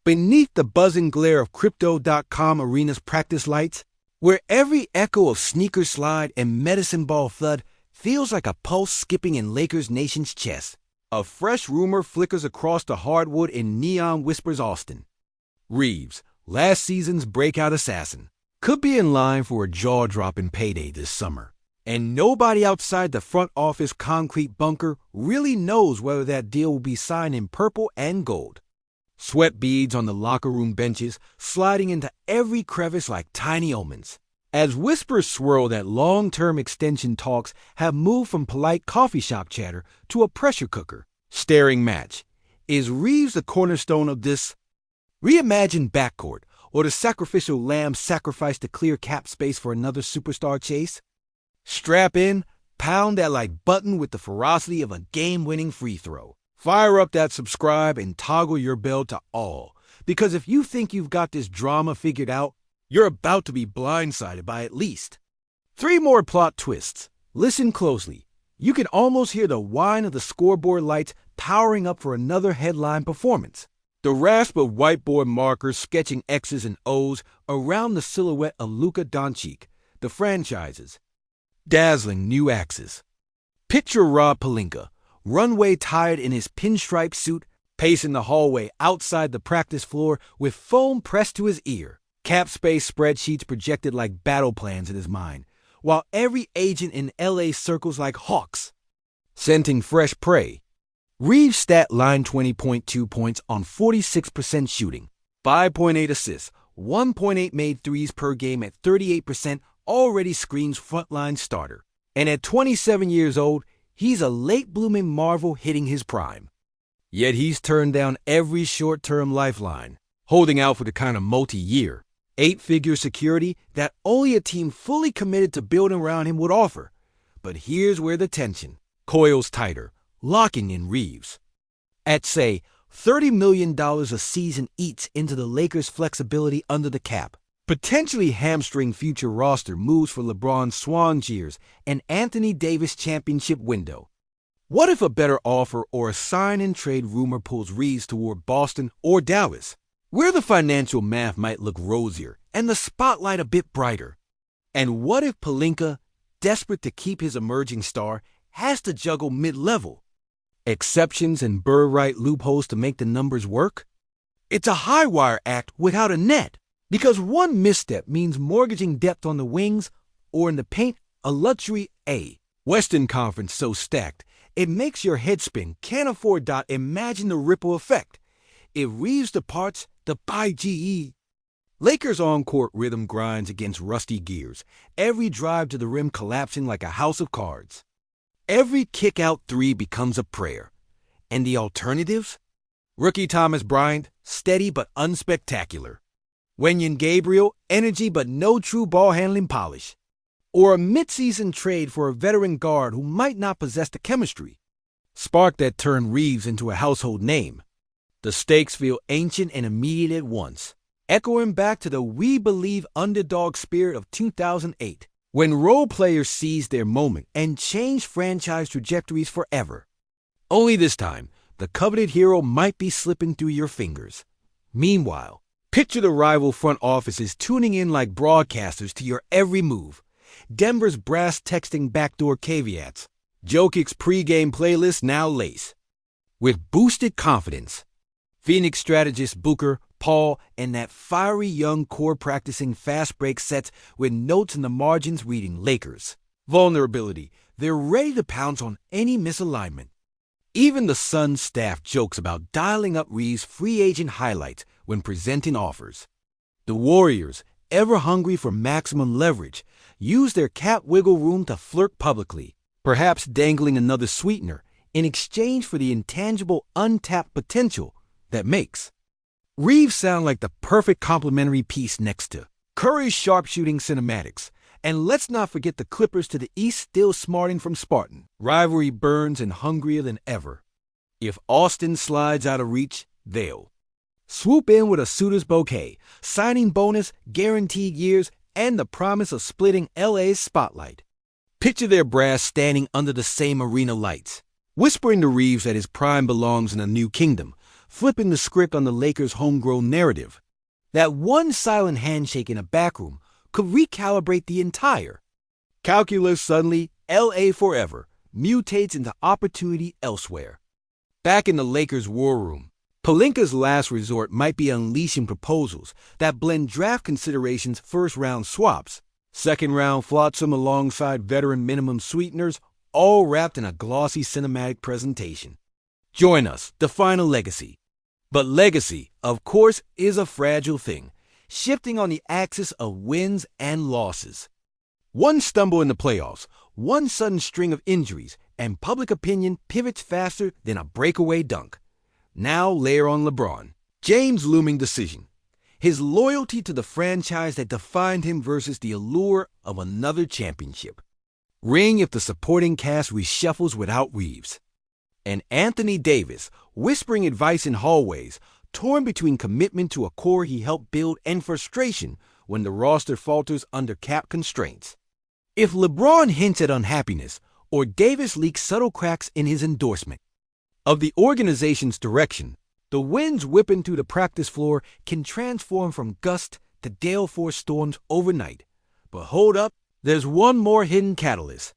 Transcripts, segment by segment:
Beneath the buzzing glare of Crypto.com Arena's practice lights, where every echo of sneaker slide and medicine ball thud feels like a pulse skipping in Lakers Nation's chest, a fresh rumor flickers across the hardwood in neon whispers Austin Reaves, last season's breakout assassin, could be in line for a jaw-dropping payday this summer. And nobody outside the front office concrete bunker really knows whether that deal will be signed in purple and gold. Sweat beads on the locker room benches, sliding into every crevice like tiny omens. As whispers swirl that long-term extension talks have moved from polite coffee shop chatter to a pressure cooker, staring match. Is Reaves the cornerstone of this reimagined backcourt, or the sacrificial lamb sacrificed to clear cap space for another superstar chase? Strap in, pound that like button with the ferocity of a game-winning free throw. Fire up that subscribe and toggle your bell to all, because if you think you've got this drama figured out, you're about to be blindsided by at least 3 more plot twists. Listen closely. You can almost hear the whine of the scoreboard lights powering up for another headline performance. The rasp of whiteboard markers sketching X's and O's around the silhouette of Luka Doncic, the franchise's dazzling new axis. Picture Rob Pelinka, runway tied in his pinstripe suit, pacing the hallway outside the practice floor with foam pressed to his ear. Cap space spreadsheets projected like battle plans in his mind, while every agent in LA circles like hawks, scenting fresh prey. Reaves stat line 20.2 points on 46% shooting, 5.8 assists, 1.8 made threes per game at 38% already screams frontline starter. And at 27 years old, he's a late-blooming marvel hitting his prime. Yet he's turned down every short-term lifeline, holding out for the kind of multi-year, 8-figure security that only a team fully committed to building around him would offer. But here's where the tension coils tighter, locking in Reaves. At, say, $30 million a season eats into the Lakers' flexibility under the cap, potentially hamstring future roster moves for LeBron's Swan years and Anthony Davis championship window. What if a better offer or a sign-and-trade rumor pulls Reaves toward Boston or Dallas, where the financial math might look rosier and the spotlight a bit brighter? And what if Pelinka, desperate to keep his emerging star, has to juggle mid-level exceptions and bird-right loopholes to make the numbers work? It's a high-wire act without a net, because one misstep means mortgaging depth on the wings, or in the paint, a luxury A. Western Conference so stacked, it makes your head spin. Can't afford. Imagine the ripple effect. If Reaves departs, the by GE. Lakers on-court rhythm grinds against rusty gears, every drive to the rim collapsing like a house of cards. Every kick-out three becomes a prayer. And the alternatives? Rookie Thomas Bryant, steady but unspectacular. Wenyen Gabriel, energy but no true ball-handling polish. Or a mid-season trade for a veteran guard who might not possess the chemistry. Spark that turned Reaves into a household name. The stakes feel ancient and immediate at once, echoing back to the we believe underdog spirit of 2008, when role players seized their moment and changed franchise trajectories forever. Only this time, the coveted hero might be slipping through your fingers. Meanwhile, picture the rival front offices tuning in like broadcasters to your every move. Denver's brass texting backdoor caveats. Jokic's pregame playlist now lace with boosted confidence. Phoenix strategist Booker, Paul, and that fiery young core practicing fast break sets with notes in the margins reading Lakers. Vulnerability. They're ready to pounce on any misalignment. Even the Suns staff jokes about dialing up Reaves' free agent highlights when presenting offers. The Warriors, ever hungry for maximum leverage, use their cap wiggle room to flirt publicly, perhaps dangling another sweetener in exchange for the intangible, untapped potential that makes Reaves sound like the perfect complementary piece next to Curry's sharpshooting cinematics. And let's not forget the Clippers to the east still smarting from Spartan. Rivalry burns and hungrier than ever. If Austin slides out of reach, they'll swoop in with a suitor's bouquet, signing bonus, guaranteed years, and the promise of splitting LA's spotlight. Picture their brass standing under the same arena lights, whispering to Reaves that his prime belongs in a new kingdom, flipping the script on the Lakers' homegrown narrative. That one silent handshake in a backroom could recalibrate the entire calculus. Suddenly, LA forever mutates into opportunity elsewhere. Back in the Lakers' war room, Pelinka's last resort might be unleashing proposals that blend draft considerations, first-round swaps, second-round flotsam alongside veteran minimum sweeteners, all wrapped in a glossy cinematic presentation. Join us, define a legacy. But legacy, of course, is a fragile thing, shifting on the axis of wins and losses. One stumble in the playoffs, one sudden string of injuries, and public opinion pivots faster than a breakaway dunk. Now layer on LeBron James' looming decision. His loyalty to the franchise that defined him versus the allure of another championship. Ring if the supporting cast reshuffles without Reaves. And Anthony Davis, whispering advice in hallways, torn between commitment to a core he helped build and frustration when the roster falters under cap constraints. If LeBron hints at unhappiness, or Davis leaks subtle cracks in his endorsement of the organization's direction, the winds whipping through the practice floor can transform from gust to gale force storms overnight. But hold up, there's one more hidden catalyst.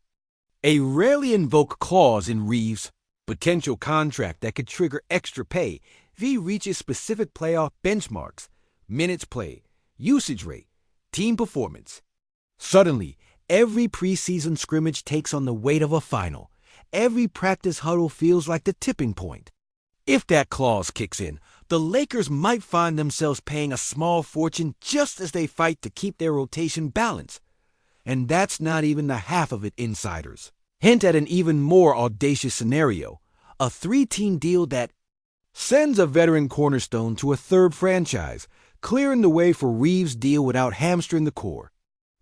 A rarely invoked clause in Reaves' potential contract that could trigger extra pay if he reaches specific playoff benchmarks, minutes played, usage rate, team performance. Suddenly, every preseason scrimmage takes on the weight of a final. Every practice huddle feels like the tipping point. If that clause kicks in, the Lakers might find themselves paying a small fortune just as they fight to keep their rotation balanced. And that's not even the half of it, insiders hint at an even more audacious scenario, a three-team deal that sends a veteran cornerstone to a third franchise, clearing the way for Reaves' deal without hamstring the core.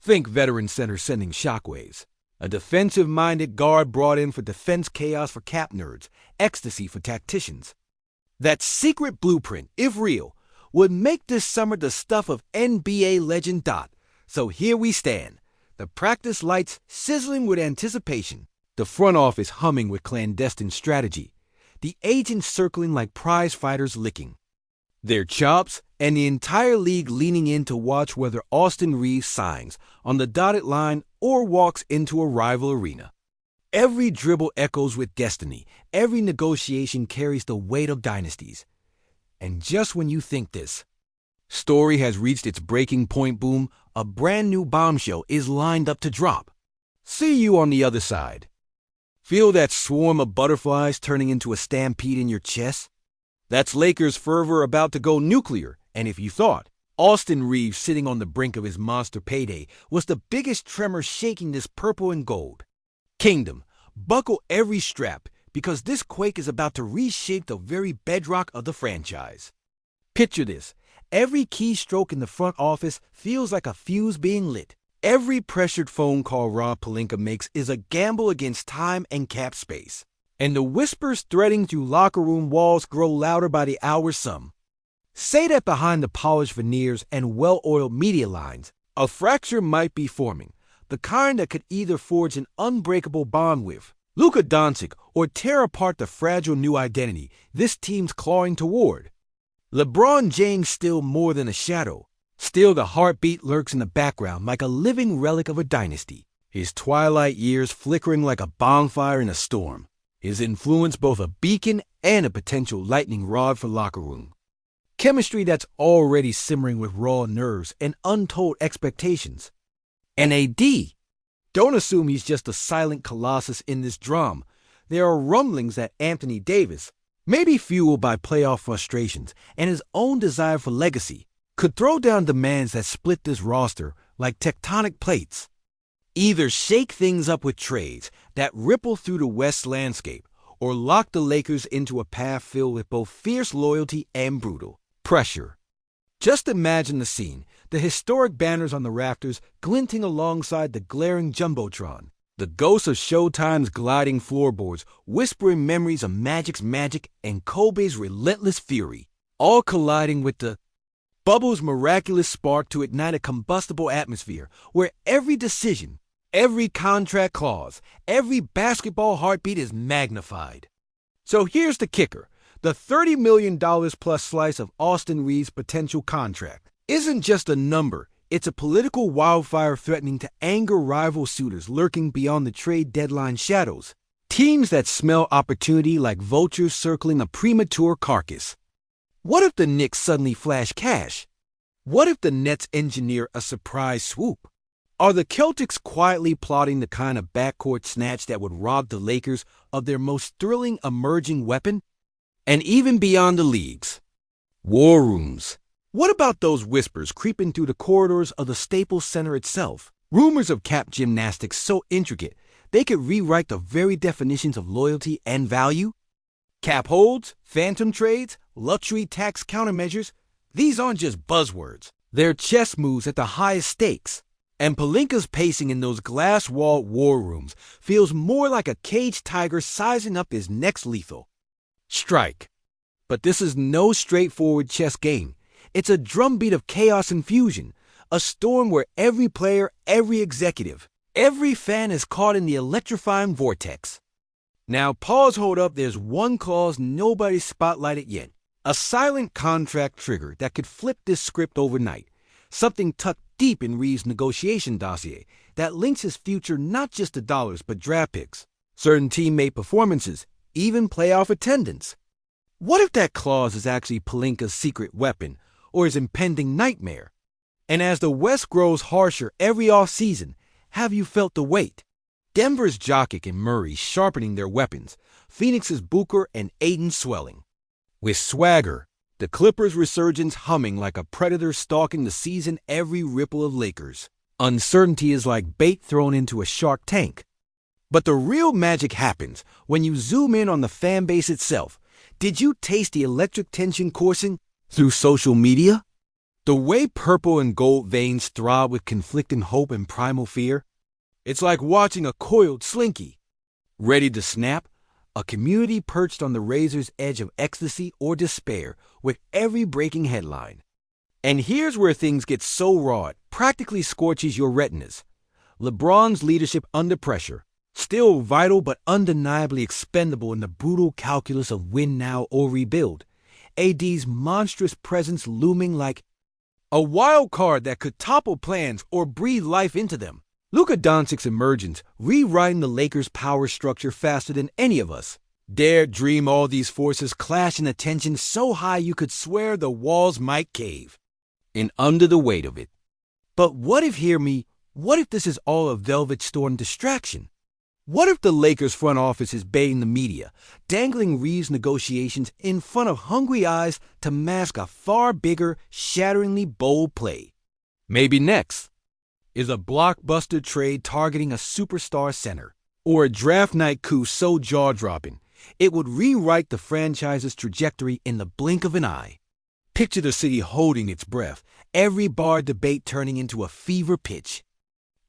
Think veteran center sending shockwaves. A defensive-minded guard brought in for defense chaos for cap nerds, ecstasy for tacticians. That secret blueprint, if real, would make this summer the stuff of NBA legend. So here we stand, the practice lights sizzling with anticipation, the front office humming with clandestine strategy, the agents circling like prize fighters licking their chops, and the entire league leaning in to watch whether Austin Reaves signs on the dotted line or walks into a rival arena. Every dribble echoes with destiny. Every negotiation carries the weight of dynasties. And just when you think this story has reached its breaking point, boom, a brand new bombshell is lined up to drop. See you on the other side. Feel that swarm of butterflies turning into a stampede in your chest? That's Lakers fervor about to go nuclear, and if you thought Austin Reaves sitting on the brink of his monster payday was the biggest tremor shaking this purple and gold kingdom, buckle every strap, because this quake is about to reshape the very bedrock of the franchise. Picture this. Every keystroke in the front office feels like a fuse being lit. Every pressured phone call Rob Pelinka makes is a gamble against time and cap space. And the whispers threading through locker room walls grow louder by the hour. Some say that behind the polished veneers and well-oiled media lines, a fracture might be forming, the kind that could either forge an unbreakable bond with Luka Doncic or tear apart the fragile new identity this team's clawing toward. LeBron James still more than a shadow. Still, the heartbeat lurks in the background like a living relic of a dynasty, his twilight years flickering like a bonfire in a storm. His influence both a beacon and a potential lightning rod for locker room chemistry that's already simmering with raw nerves and untold expectations. And AD, don't assume he's just a silent colossus in this drama. There are rumblings that Anthony Davis, maybe fueled by playoff frustrations and his own desire for legacy, could throw down demands that split this roster like tectonic plates. Either shake things up with trades that ripple through the West landscape, or lock the Lakers into a path filled with both fierce loyalty and brutal pressure. Just imagine the scene, the historic banners on the rafters glinting alongside the glaring jumbotron, the ghosts of Showtime's gliding floorboards whispering memories of Magic's magic and Kobe's relentless fury, all colliding with the bubble's miraculous spark to ignite a combustible atmosphere where every decision, every contract clause, every basketball heartbeat is magnified. So here's the kicker. The $30 million plus slice of Austin Reaves' potential contract isn't just a number, it's a political wildfire threatening to anger rival suitors lurking beyond the trade deadline shadows. Teams that smell opportunity like vultures circling a premature carcass. What if the Knicks suddenly flash cash? What if the Nets engineer a surprise swoop? Are the Celtics quietly plotting the kind of backcourt snatch that would rob the Lakers of their most thrilling emerging weapon? And even beyond the leagues. War rooms. What about those whispers creeping through the corridors of the Staples Center itself? Rumors of cap gymnastics so intricate they could rewrite the very definitions of loyalty and value? Cap holds, phantom trades, luxury tax countermeasures, these aren't just buzzwords. They're chess moves at the highest stakes. And Pelinka's pacing in those glass-walled war rooms feels more like a caged tiger sizing up his next lethal strike. But this is no straightforward chess game. It's a drumbeat of chaos and fusion, a storm where every player, every executive, every fan is caught in the electrifying vortex. Now, hold up, there's one clause nobody's spotlighted yet. A silent contract trigger that could flip this script overnight. Something tucked deep in Reeves' negotiation dossier that links his future not just to dollars but draft picks, certain teammate performances, even playoff attendance. What if that clause is actually Pelinka's secret weapon or his impending nightmare? And as the West grows harsher every offseason, have you felt the weight? Denver's Jokic and Murray sharpening their weapons, Phoenix's Booker and Ayton swelling. With swagger, the Clippers' resurgence humming like a predator stalking the season every ripple of Lakers. Uncertainty is like bait thrown into a shark tank. But the real magic happens when you zoom in on the fan base itself. Did you taste the electric tension coursing through social media? The way purple and gold veins throb with conflicting hope and primal fear? It's like watching a coiled slinky, ready to snap, a community perched on the razor's edge of ecstasy or despair with every breaking headline. And here's where things get so raw it practically scorches your retinas. LeBron's leadership under pressure, still vital but undeniably expendable in the brutal calculus of win now or rebuild. AD's monstrous presence looming like a wild card that could topple plans or breathe life into them. Luka Doncic's emergence, rewriting the Lakers' power structure faster than any of us. Dare dream all these forces clash in a tension so high you could swear the walls might cave. And under the weight of it. But what if this is all a velvet-storm distraction? What if the Lakers front office is baiting the media, dangling Reeves' negotiations in front of hungry eyes to mask a far bigger, shatteringly bold play? Maybe next is a blockbuster trade targeting a superstar center, or a draft night coup so jaw-dropping it would rewrite the franchise's trajectory in the blink of an eye. Picture the city holding its breath, every bar debate turning into a fever pitch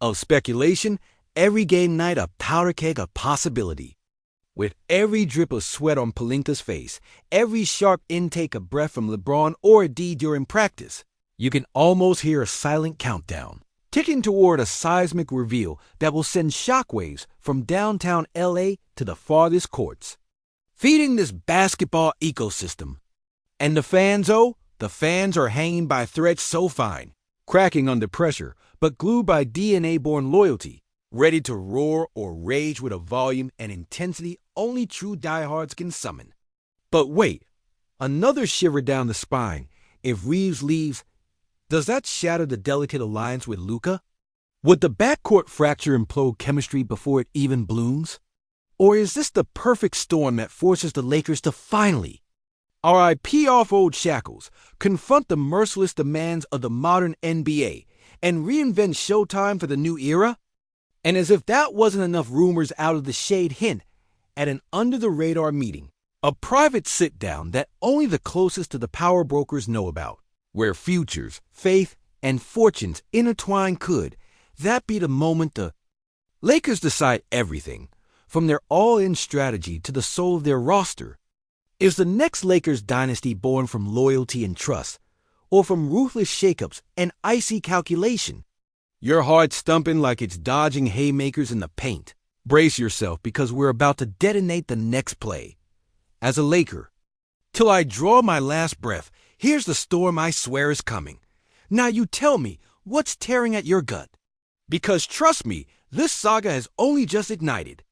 of speculation, every game night a powder keg of possibility. With every drip of sweat on Pelinka's face, every sharp intake of breath from LeBron or D during practice, you can almost hear a silent countdown, ticking toward a seismic reveal that will send shockwaves from downtown LA to the farthest courts, feeding this basketball ecosystem. And the fans are hanging by threads so fine, cracking under pressure, but glued by DNA-born loyalty, ready to roar or rage with a volume and intensity only true diehards can summon. But wait, another shiver down the spine. If Reeves leaves, does that shatter the delicate alliance with Luka? Would the backcourt fracture implode chemistry before it even blooms? Or is this the perfect storm that forces the Lakers to finally, RIP off old shackles, confront the merciless demands of the modern NBA, and reinvent Showtime for the new era? And as if that wasn't enough rumors out of the shade hint at an under-the-radar meeting, a private sit-down that only the closest to the power brokers know about, where futures, faith, and fortunes intertwine could that be the moment the Lakers decide everything, from their all-in strategy to the soul of their roster? Is the next Lakers dynasty born from loyalty and trust, or from ruthless shakeups and icy calculation? Your heart stumping like it's dodging haymakers in the paint. Brace yourself because we're about to detonate the next play. As a Laker, Till I draw my last breath, here's the storm I swear is coming. Now you tell me, what's tearing at your gut? Because trust me, this saga has only just ignited.